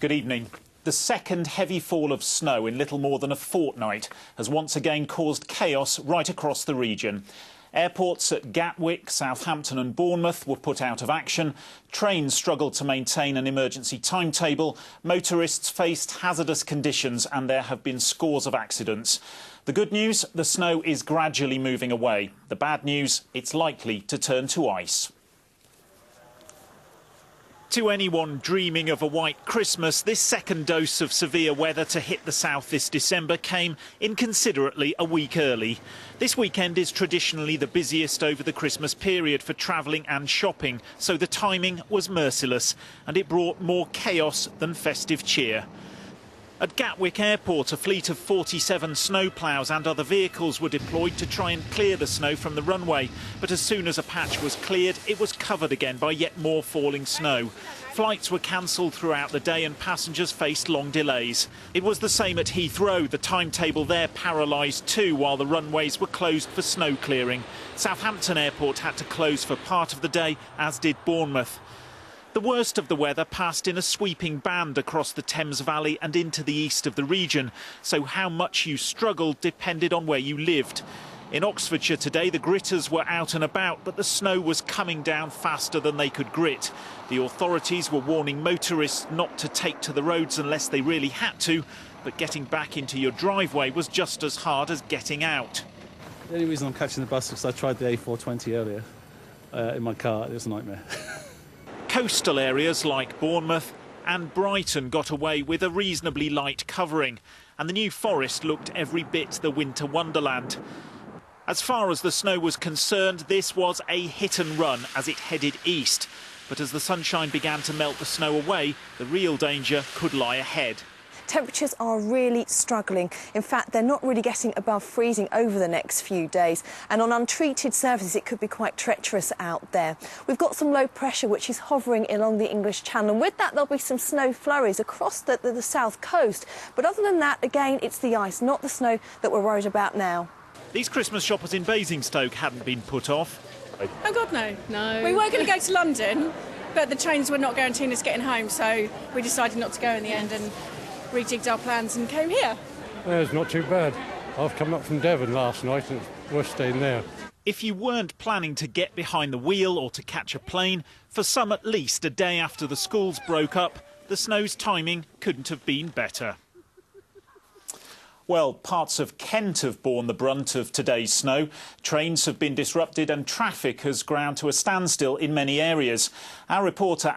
Good evening. The second heavy fall of snow in little more than a fortnight has once again caused chaos right across the region. Airports at Gatwick, Southampton and Bournemouth were put out of action. Trains struggled to maintain an emergency timetable. Motorists faced hazardous conditions and there have been scores of accidents. The good news, the snow is gradually moving away. The bad news, it's likely to turn to ice. To anyone dreaming of a white Christmas, this second dose of severe weather to hit the south this December came inconsiderately a week early. This weekend is traditionally the busiest over the Christmas period for travelling and shopping, so the timing was merciless and it brought more chaos than festive cheer. At Gatwick Airport, a fleet of 47 snowplows and other vehicles were deployed to try and clear the snow from the runway. But as soon as a patch was cleared, it was covered again by yet more falling snow. Flights were cancelled throughout the day and passengers faced long delays. It was the same at Heathrow. The timetable there paralysed too while the runways were closed for snow clearing. Southampton Airport had to close for part of the day, as did Bournemouth. The worst of the weather passed in a sweeping band across the Thames Valley and into the east of the region, so how much you struggled depended on where you lived. In Oxfordshire today, the gritters were out and about, but the snow was coming down faster than they could grit. The authorities were warning motorists not to take to the roads unless they really had to, but getting back into your driveway was just as hard as getting out. The only reason I'm catching the bus is because I tried the A420 earlier in my car. It was a nightmare. Coastal areas like Bournemouth and Brighton got away with a reasonably light covering, and the New Forest looked every bit the winter wonderland. As far as the snow was concerned, this was a hit and run as it headed east. But as the sunshine began to melt the snow away, the real danger could lie ahead. Temperatures are really struggling. In fact, they're not really getting above freezing over the next few days. And on untreated surfaces, it could be quite treacherous out there. We've got some low pressure, which is hovering along the English Channel. And with that, there'll be some snow flurries across the south coast. But other than that, again, it's the ice, not the snow that we're worried about now. These Christmas shoppers in Basingstoke hadn't been put off. Oh, God, no. No. We were going to go to London, but the trains were not guaranteeing us getting home, so we decided not to go in the end and rejigged our plans and came here. It's not too bad. I've come up from Devon last night and it's worth staying there. If you weren't planning to get behind the wheel or to catch a plane, for some at least a day after the schools broke up, the snow's timing couldn't have been better. Well, parts of Kent have borne the brunt of today's snow. Trains have been disrupted and traffic has ground to a standstill in many areas. Our reporter